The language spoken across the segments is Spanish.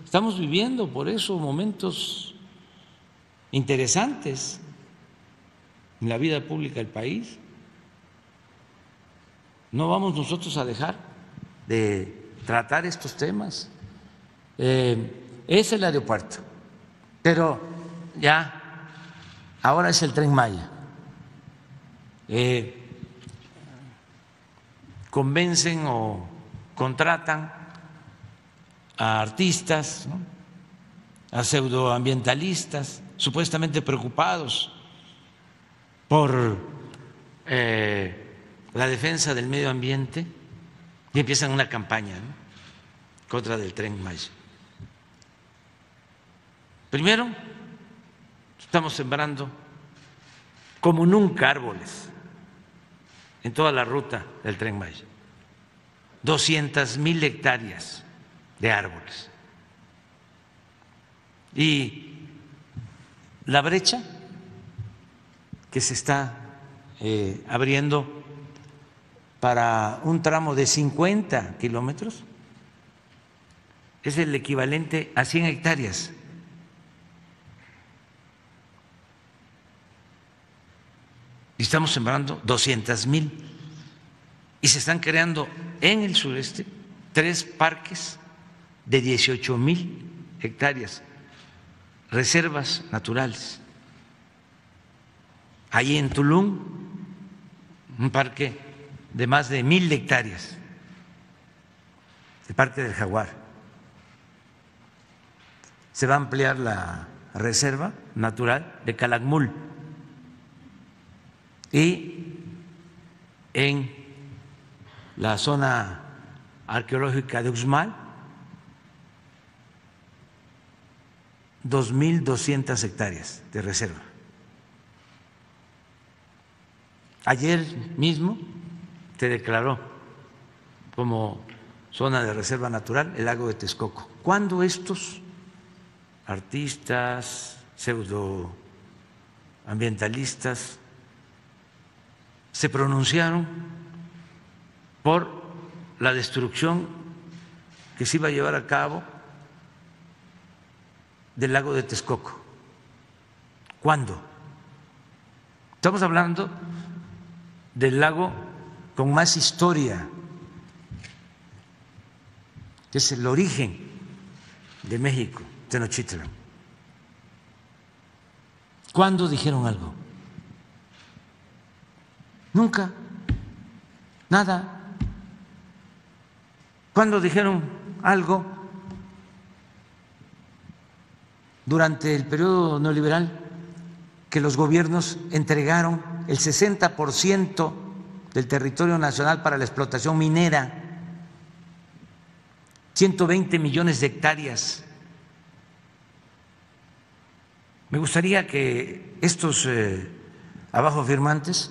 Estamos viviendo por eso momentos interesantes en la vida pública del país. No vamos nosotros a dejar de tratar estos temas. Es el aeropuerto, pero ya ahora es el Tren Maya. Convencen o contratan a artistas, ¿no?, a pseudoambientalistas supuestamente preocupados por la defensa del medio ambiente y empiezan una campaña, ¿no?, contra del Tren Maya. Primero, estamos sembrando como nunca árboles en toda la ruta del Tren Maya, 200,000 hectáreas de árboles. Y la brecha que se está abriendo para un tramo de 50 kilómetros es el equivalente a 100 hectáreas. Y estamos sembrando 200,000. Y se están creando en el sureste 3 parques de 18,000 hectáreas, reservas naturales. Ahí en Tulum, un parque de más de 1,000 hectáreas, el Parque del Jaguar. Se va a ampliar la reserva natural de Calakmul. Y en la zona arqueológica de Uxmal, 2,200 hectáreas de reserva. Ayer mismo se declaró como zona de reserva natural el lago de Texcoco. ¿Cuándo estos artistas, pseudoambientalistas se pronunciaron por la destrucción que se iba a llevar a cabo del lago de Texcoco? ¿Cuándo? Estamos hablando del lago con más historia, que es el origen de México, Tenochtitlan. ¿Cuándo dijeron algo? Nunca, nada. ¿Cuándo dijeron algo durante el periodo neoliberal que los gobiernos entregaron el 60% del territorio nacional para la explotación minera, 120 millones de hectáreas? Me gustaría que estos abajo firmantes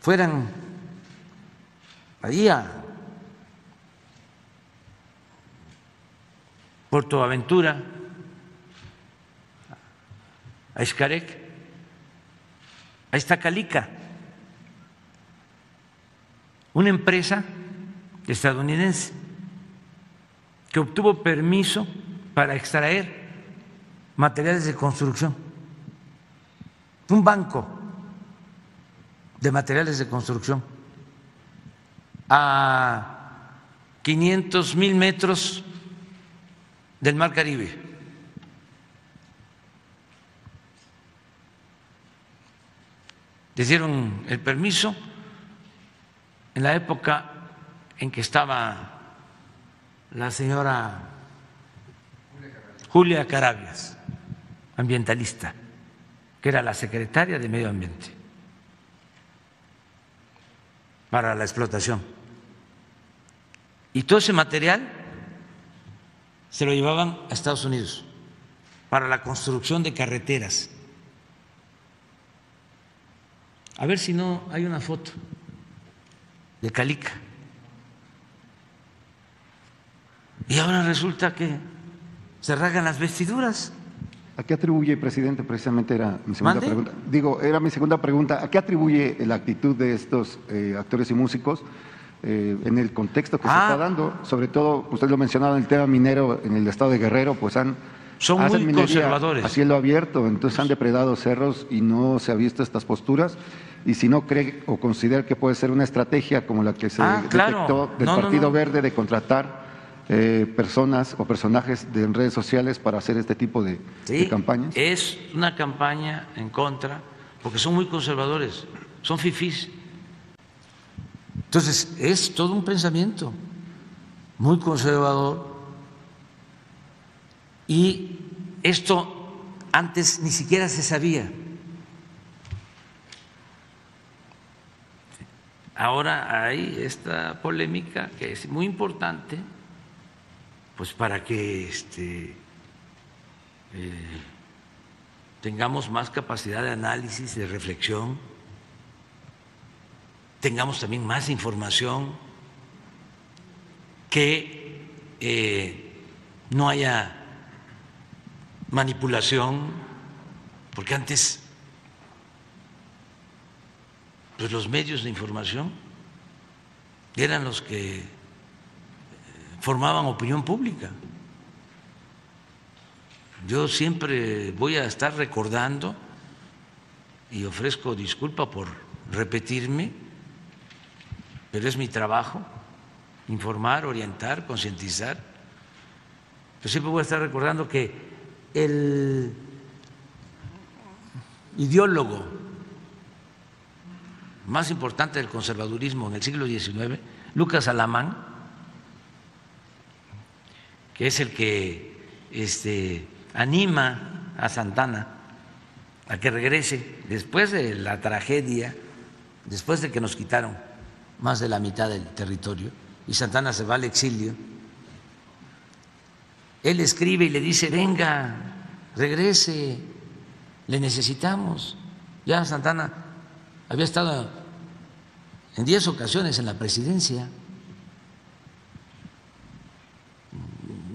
fueran ahí a Puerto Aventura, a Xcarec, a Iztacalica, una empresa estadounidense que obtuvo permiso para extraer materiales de construcción, un banco de materiales de construcción a 500,000 metros del Mar Caribe. Les dieron el permiso en la época en que estaba la señora Julia Carabias, ambientalista, que era la secretaria de Medio Ambiente para la explotación. Y todo ese material se lo llevaban a Estados Unidos para la construcción de carreteras. A ver si no hay una foto de Calica. Y ahora resulta que se rasgan las vestiduras. ¿A qué atribuye, presidente? Precisamente era mi segunda pregunta. Digo, era mi segunda pregunta. ¿A qué atribuye la actitud de estos actores y músicos en el contexto que se está dando, sobre todo, usted lo mencionaba en el tema minero en el estado de Guerrero, pues son hacen muy minería conservadores a cielo abierto, entonces han depredado cerros y no se ha visto estas posturas. Y si no cree o considera que puede ser una estrategia como la que se detectó del Partido Verde de contratar personas o personajes de redes sociales para hacer este tipo de campañas. Es una campaña en contra, porque son muy conservadores, son fifís. Entonces, es todo un pensamiento muy conservador y esto antes ni siquiera se sabía. Ahora hay esta polémica que es muy importante, pues para que tengamos más capacidad de análisis, de reflexión, tengamos también más información, que no haya manipulación, porque antes pues los medios de información eran los que formaban opinión pública. Yo siempre voy a estar recordando, y ofrezco disculpa por repetirme, pero es mi trabajo, informar, orientar, concientizar. Yo siempre voy a estar recordando que el ideólogo más importante del conservadurismo en el siglo XIX, Lucas Alamán, que es el que anima a Santana a que regrese después de la tragedia, después de que nos quitaron más de la mitad del territorio y Santana se va al exilio. Él escribe y le dice: venga, regrese, le necesitamos. Ya Santana había estado en 10 ocasiones en la presidencia.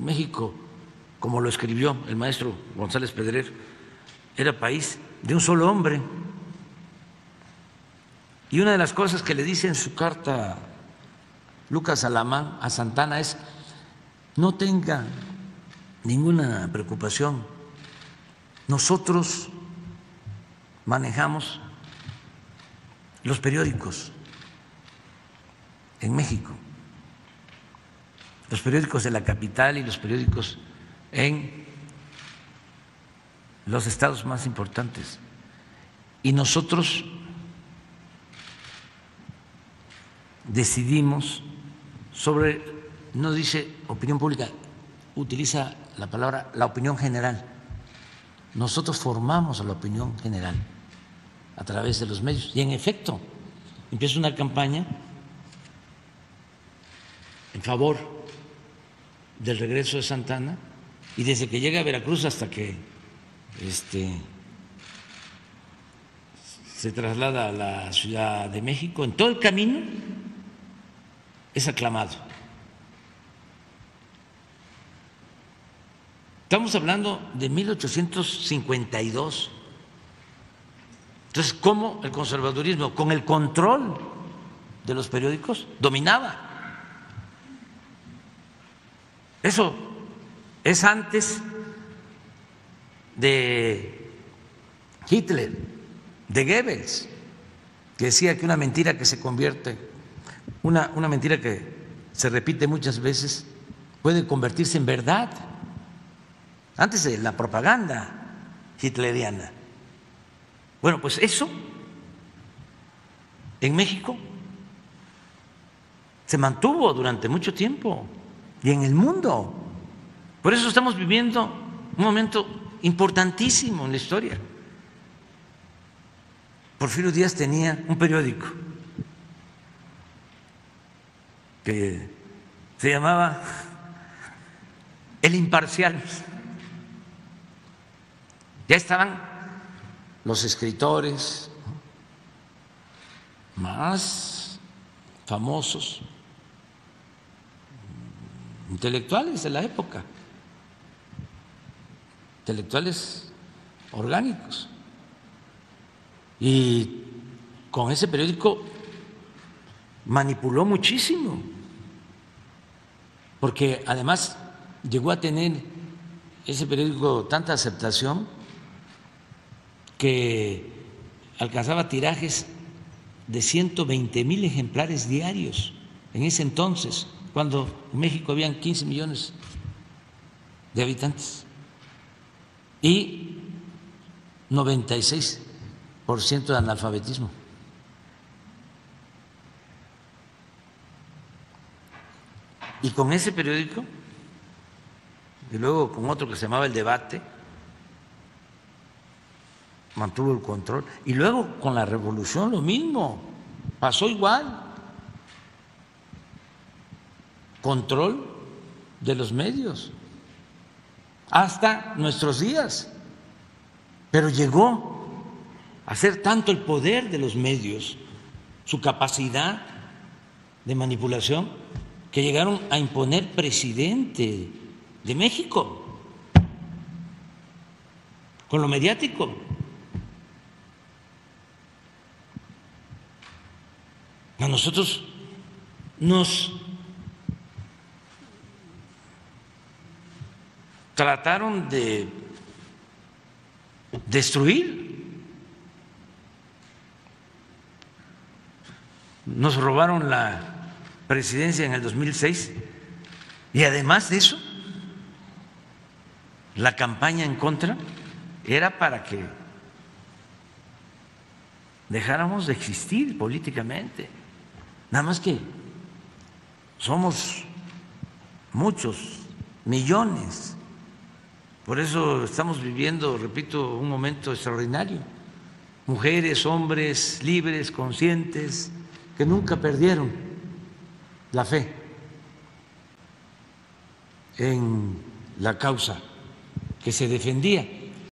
México, como lo escribió el maestro González Pedrer, era país de un solo hombre. Y una de las cosas que le dice en su carta Lucas Alamán a Santana es: no tenga ninguna preocupación, nosotros manejamos los periódicos en México, los periódicos de la capital y los periódicos en los estados más importantes, y nosotros decidimos sobre, no dice opinión pública, utiliza la palabra la opinión general. Nosotros formamos a la opinión general a través de los medios. Y en efecto, empieza una campaña en favor del regreso de Santana, y desde que llega a Veracruz hasta que se traslada a la Ciudad de México, en todo el camino es aclamado. Estamos hablando de 1852. Entonces, ¿cómo el conservadurismo, con el control de los periódicos, dominaba? Eso es antes de Hitler, de Goebbels, que decía que una mentira que se convierte, una mentira que se repite muchas veces, puede convertirse en verdad. Antes de la propaganda hitleriana. Bueno, pues eso en México se mantuvo durante mucho tiempo, y en el mundo. Por eso estamos viviendo un momento importantísimo en la historia. Porfirio Díaz tenía un periódico que se llamaba El Imparcial. Ya estaban los escritores más famosos, intelectuales de la época, intelectuales orgánicos. Y con ese periódico manipuló muchísimo, porque además llegó a tener ese periódico tanta aceptación que alcanzaba tirajes de 120,000 ejemplares diarios en ese entonces, cuando en México habían 15 millones de habitantes y 96% de analfabetismo. Y con ese periódico, y luego con otro que se llamaba El Debate, mantuvo el control. Y luego con la revolución lo mismo, pasó igual. Control de los medios hasta nuestros días. Pero llegó a ser tanto el poder de los medios, su capacidad de manipulación, que llegaron a imponer presidente de México con lo mediático. A nosotros nos trataron de destruir, nos robaron la presidencia en el 2006 y además de eso, la campaña en contra era para que dejáramos de existir políticamente. Nada más que somos muchos, millones. Por eso estamos viviendo, repito, un momento extraordinario. Mujeres, hombres libres, conscientes, que nunca perdieron la fe en la causa que se defendía.